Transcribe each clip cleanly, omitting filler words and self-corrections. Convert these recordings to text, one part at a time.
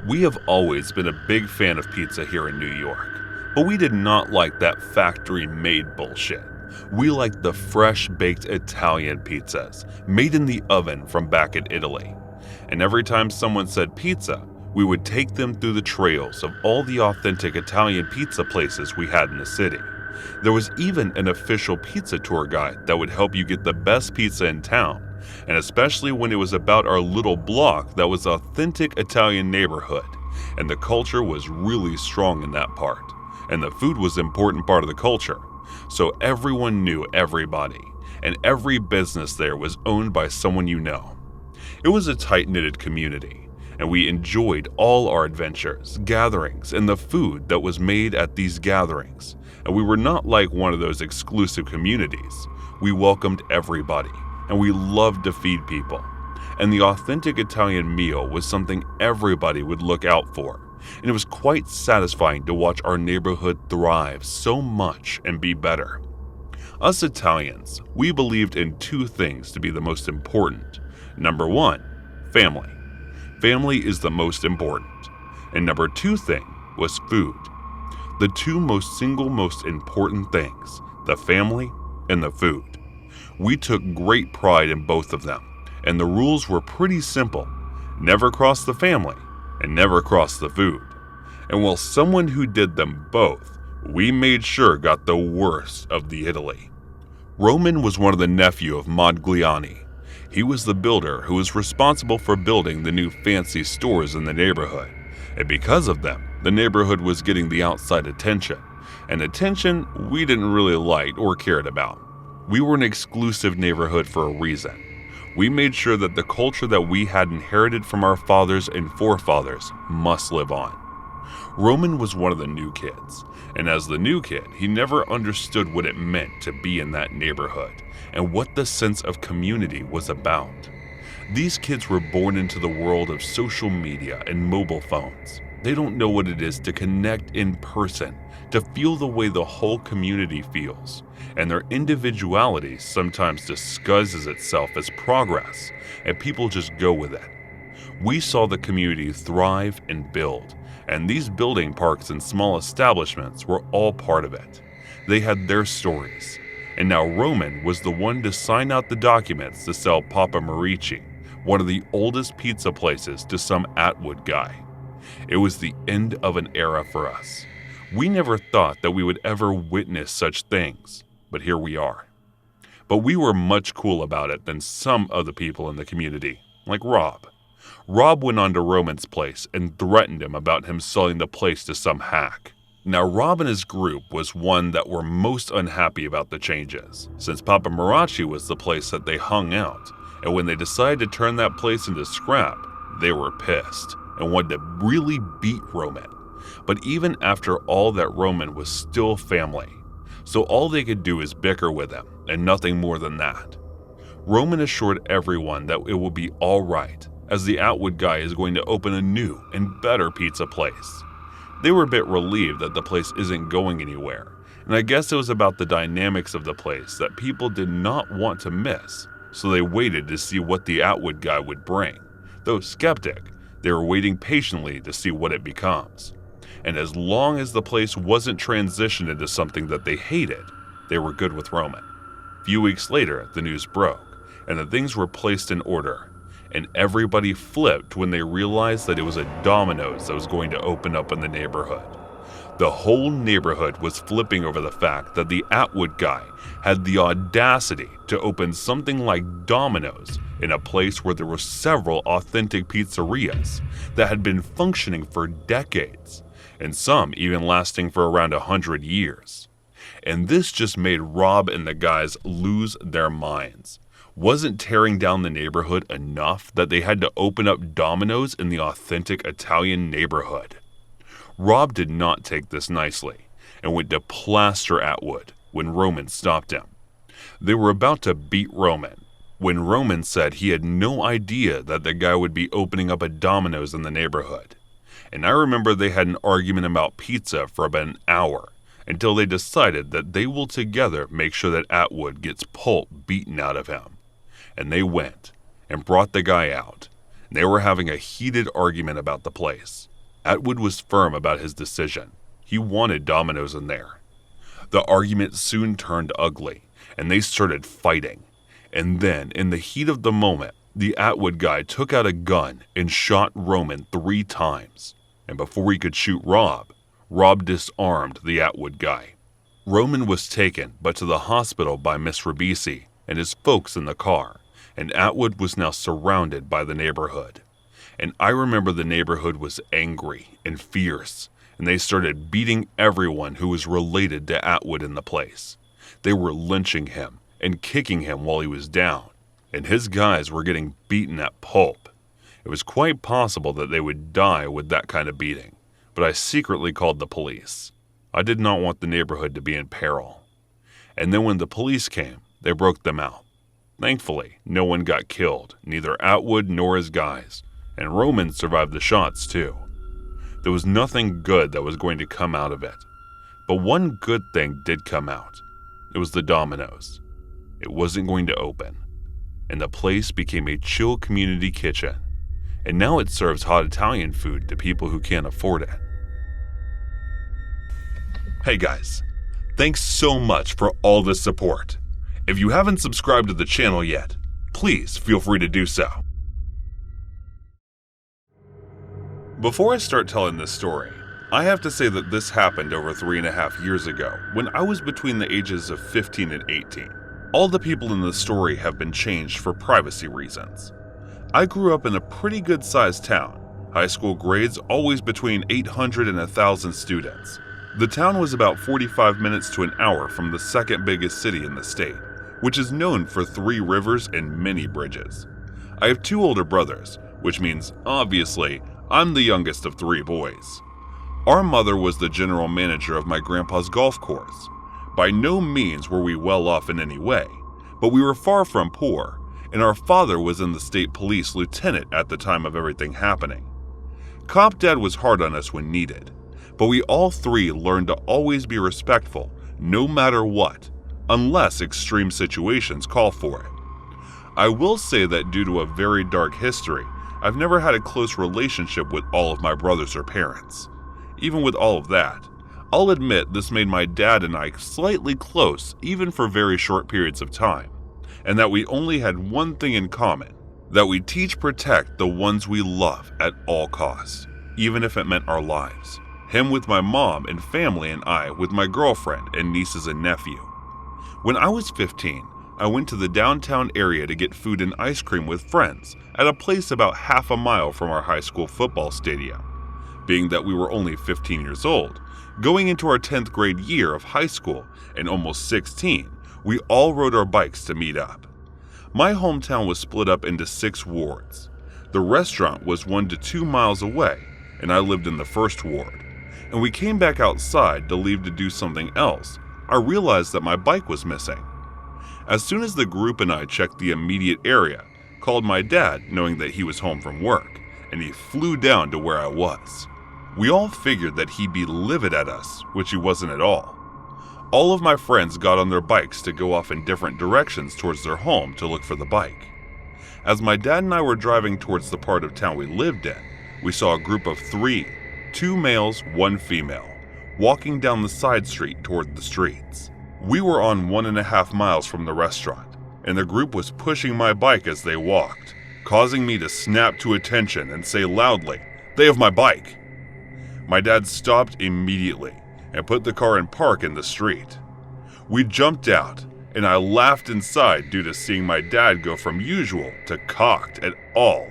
We have always been a big fan of pizza here in New York, but we did not like that factory-made bullshit. We liked the fresh-baked Italian pizzas, made in the oven from back in Italy. And every time someone said pizza, we would take them through the trails of all the authentic Italian pizza places we had in the city. There was even an official pizza tour guide that would help you get the best pizza in town, and especially when it was about our little block that was authentic Italian neighborhood, and the culture was really strong in that part, and the food was an important part of the culture, so everyone knew everybody, and every business there was owned by someone you know. It was a tight-knitted community, and we enjoyed all our adventures, gatherings, and the food that was made at these gatherings, and we were not like one of those exclusive communities. We welcomed everybody, and we loved to feed people. And the authentic Italian meal was something everybody would look out for, and it was quite satisfying to watch our neighborhood thrive so much and be better. Us Italians, we believed in two things to be the most important. Number one, family. Family is the most important. And number two thing was food. The two most important things, the family and the food. We took great pride in both of them, and the rules were pretty simple. Never cross the family, and never cross the food. And while someone who did them both, we made sure got the worst of the Italy. Roman was one of the nephew of Modigliani. He was the builder who was responsible for building the new fancy stores in the neighborhood, and because of them, the neighborhood was getting the outside attention, and attention we didn't really like or cared about. We were an exclusive neighborhood for a reason. We made sure that the culture that we had inherited from our fathers and forefathers must live on. Roman was one of the new kids, and as the new kid, he never understood what it meant to be in that neighborhood and what the sense of community was about. These kids were born into the world of social media and mobile phones. They don't know what it is to connect in person, to feel the way the whole community feels, and their individuality sometimes disguises itself as progress, and people just go with it. We saw the community thrive and build, and these building parks and small establishments were all part of it. They had their stories, and now Roman was the one to sign out the documents to sell Papa Marici, one of the oldest pizza places, to some Atwood guy. It was the end of an era for us. We never thought that we would ever witness such things, but here we are. But we were much cooler about it than some of the people in the community, like Rob. Rob went on to Roman's place and threatened him about him selling the place to some hack. Now Rob and his group was one that were most unhappy about the changes, since Papa Marici was the place that they hung out, and when they decided to turn that place into scrap, they were pissed and wanted to really beat Roman. But even after all that, Roman was still family, so all they could do is bicker with him, and nothing more than that. Roman assured everyone that it will be all right, as the Atwood guy is going to open a new and better pizza place. They were a bit relieved that the place isn't going anywhere, and I guess it was about the dynamics of the place that people did not want to miss, so they waited to see what the Atwood guy would bring. Though skeptic, they were waiting patiently to see what it becomes. And as long as the place wasn't transitioned into something that they hated, they were good with Roman. A few weeks later, the news broke, and the things were placed in order, and everybody flipped when they realized that it was a Domino'S that was going to open up in the neighborhood. The whole neighborhood was flipping over the fact that the Atwood guy had the audacity to open something like Domino'S in a place where there were several authentic pizzerias that had been functioning for decades, and some even lasting for around 100 years. And this just made Rob and the guys lose their minds. Wasn't tearing down the neighborhood enough that they had to open up Domino'S in the authentic Italian neighborhood? Rob did not take this nicely and went to plaster Atwood when Roman stopped him. They were about to beat Roman when Roman said he had no idea that the guy would be opening up a Domino'S in the neighborhood. And I remember they had an argument about pizza for about an hour until they decided that they will together make sure that Atwood gets pulp beaten out of him. And they went and brought the guy out. They were having a heated argument about the place. Atwood was firm about his decision. He wanted Domino's in there. The argument soon turned ugly, and they started fighting. And then, in the heat of the moment, the Atwood guy took out a gun and shot Roman 3 times. And before he could shoot Rob disarmed the Atwood guy. Roman was taken but to the hospital by Miss Ribisi and his folks in the car, and Atwood was now surrounded by the neighborhood. And I remember the neighborhood was angry and fierce, and they started beating everyone who was related to Atwood in the place. They were lynching him and kicking him while he was down, and his guys were getting beaten at pulp. It was quite possible that they would die with that kind of beating, but I secretly called the police. I did not want the neighborhood to be in peril. And then when the police came, they broke them out. Thankfully, no one got killed, neither Atwood nor his guys, and Roman survived the shots too. There was nothing good that was going to come out of it. But one good thing did come out. It was the Domino's. It wasn't going to open. And the place became a chill community kitchen. And now it serves hot Italian food to people who can't afford it. Hey guys, thanks so much for all the support. If you haven't subscribed to the channel yet, please feel free to do so. Before I start telling this story, I have to say that this happened over 3.5 years ago when I was between the ages of 15 and 18. All the people in the story have been changed for privacy reasons. I grew up in a pretty good sized town. High school grades always between 800 and 1,000 students. The town was about 45 minutes to an hour from the second biggest city in the state, which is known for 3 rivers and many bridges. I have 2 older brothers, which means, obviously, I'm the youngest of 3 boys. Our mother was the general manager of my grandpa's golf course. By no means were we well off in any way, but we were far from poor, and our father was in the state police lieutenant at the time of everything happening. Cop Dad was hard on us when needed, but we all 3 learned to always be respectful, no matter what, unless extreme situations call for it. I will say that due to a very dark history, I've never had a close relationship with all of my brothers or parents. Even with all of that, I'll admit this made my dad and I slightly close even for very short periods of time, and that we only had one thing in common, that we protect the ones we love at all costs, even if it meant our lives. Him with my mom and family, and I with my girlfriend and nieces and nephew. When I was 15, I went to the downtown area to get food and ice cream with friends at a place about half a mile from our high school football stadium. Being that we were only 15 years old, going into our 10th grade year of high school and almost 16, we all rode our bikes to meet up. My hometown was split up into 6 wards. The restaurant was 1 to 2 miles away, and I lived in the first ward. And we came back outside to leave to do something else. I realized that my bike was missing. As soon as the group and I checked the immediate area, called my dad knowing that he was home from work, and he flew down to where I was. We all figured that he'd be livid at us, which he wasn't at all. All of my friends got on their bikes to go off in different directions towards their home to look for the bike. As my dad and I were driving towards the part of town we lived in, we saw a group of 3, 2 males, 1 female, walking down the side street toward the streets. We were on 1.5 miles from the restaurant, and the group was pushing my bike as they walked, causing me to snap to attention and say loudly, "They have my bike!" My dad stopped immediately and put the car in park in the street. We jumped out, and I laughed inside due to seeing my dad go from usual to cocked at all.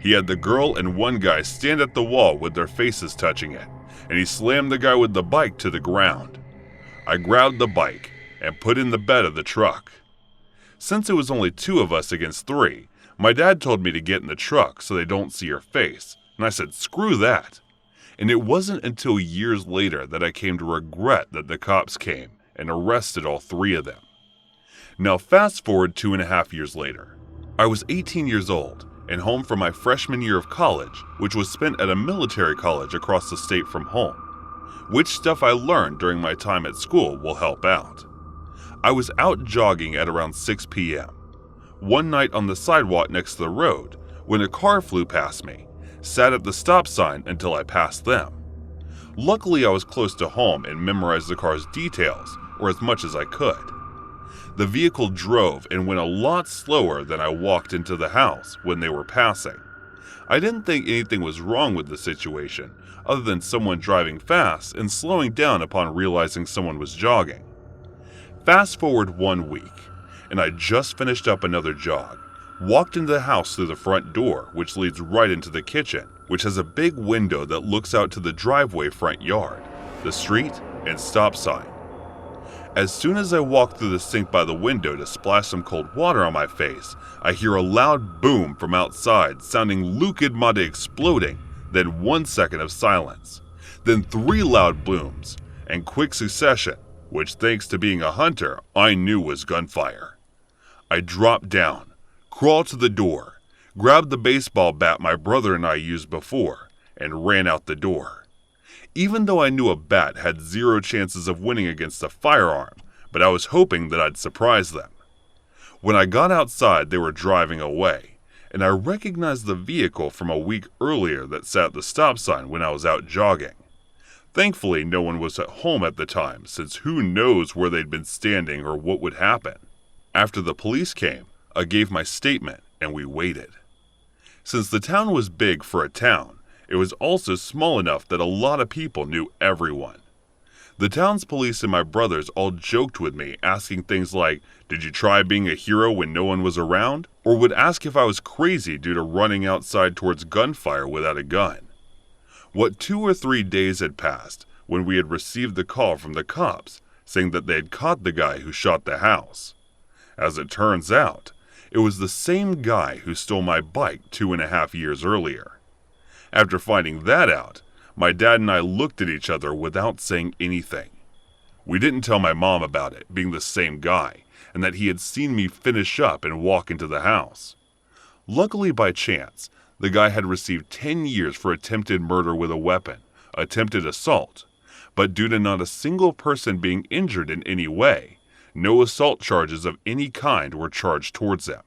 He had the girl and 1 guy stand at the wall with their faces touching it, and he slammed the guy with the bike to the ground. I grabbed the bike and put in the bed of the truck. Since it was only 2 of us against 3, my dad told me to get in the truck so they don't see her face, and I said screw that. And it wasn't until years later that I came to regret that the cops came and arrested all 3 of them. Now fast forward 2.5 years later. I was 18 years old and home for my freshman year of college, which was spent at a military college across the state from home. Which stuff I learned during my time at school will help out. I was out jogging at around 6 p.m. One night on the sidewalk next to the road when a car flew past me, sat at the stop sign until I passed them. Luckily, I was close to home and memorized the car's details, or as much as I could. The vehicle drove and went a lot slower than I walked into the house when they were passing. I didn't think anything was wrong with the situation, other than someone driving fast and slowing down upon realizing someone was jogging. Fast forward 1 week, and I just finished up another jog, walked into the house through the front door, which leads right into the kitchen, which has a big window that looks out to the driveway front yard, the street, and stop sign. As soon as I walk through the sink by the window to splash some cold water on my face, I hear a loud boom from outside, sounding Luke Made exploding, then 1 second of silence, then 3 loud booms, and quick succession, which thanks to being a hunter, I knew was gunfire. I dropped down, crawled to the door, grabbed the baseball bat my brother and I used before, and ran out the door. Even though I knew a bat had 0 chances of winning against a firearm, but I was hoping that I'd surprise them. When I got outside, they were driving away, and I recognized the vehicle from a week earlier that sat at the stop sign when I was out jogging. Thankfully, no one was at home at the time, since who knows where they'd been standing or what would happen. After the police came, I gave my statement, and we waited. Since the town was big for a town, it was also small enough that a lot of people knew everyone. The town's police and my brothers all joked with me, asking things like, "Did you try being a hero when no one was around?" Or would ask if I was crazy due to running outside towards gunfire without a gun. What 2 or 3 days had passed when we had received the call from the cops saying that they had caught the guy who shot the house. As it turns out, it was the same guy who stole my bike 2.5 years earlier. After finding that out, my dad and I looked at each other without saying anything. We didn't tell my mom about it being the same guy, and that he had seen me finish up and walk into the house. Luckily by chance, the guy had received 10 years for attempted murder with a weapon, attempted assault, but due to not a single person being injured in any way, no assault charges of any kind were charged towards him.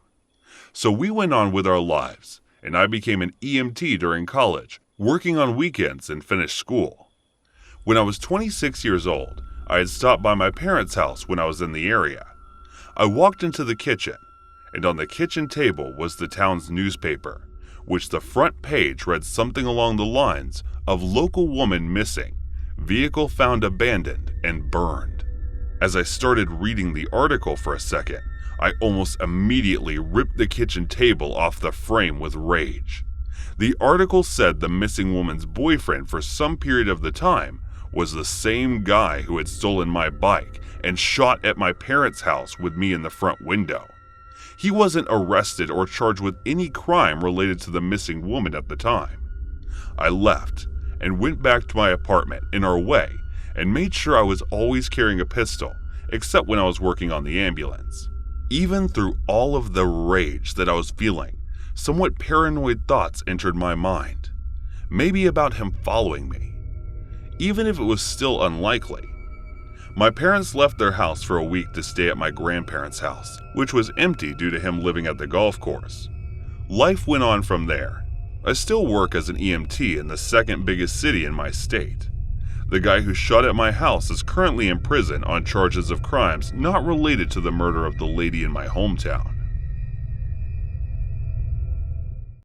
So we went on with our lives, and I became an EMT during college, working on weekends and finished school. When I was 26 years old, I had stopped by my parents' house when I was in the area. I walked into the kitchen, and on the kitchen table was the town's newspaper, which the front page read something along the lines of "Local woman missing, vehicle found abandoned and burned." As I started reading the article for a second, I almost immediately ripped the kitchen table off the frame with rage. The article said the missing woman's boyfriend for some period of the time was the same guy who had stolen my bike and shot at my parents' house with me in the front window. He wasn't arrested or charged with any crime related to the missing woman at the time. I left and went back to my apartment in our way and made sure I was always carrying a pistol, except when I was working on the ambulance. Even through all of the rage that I was feeling, somewhat paranoid thoughts entered my mind. Maybe about him following me. Even if it was still unlikely. My parents left their house for a week to stay at my grandparents' house, which was empty due to him living at the golf course. Life went on from there. I still work as an EMT in the second biggest city in my state. The guy who shot at my house is currently in prison on charges of crimes not related to the murder of the lady in my hometown.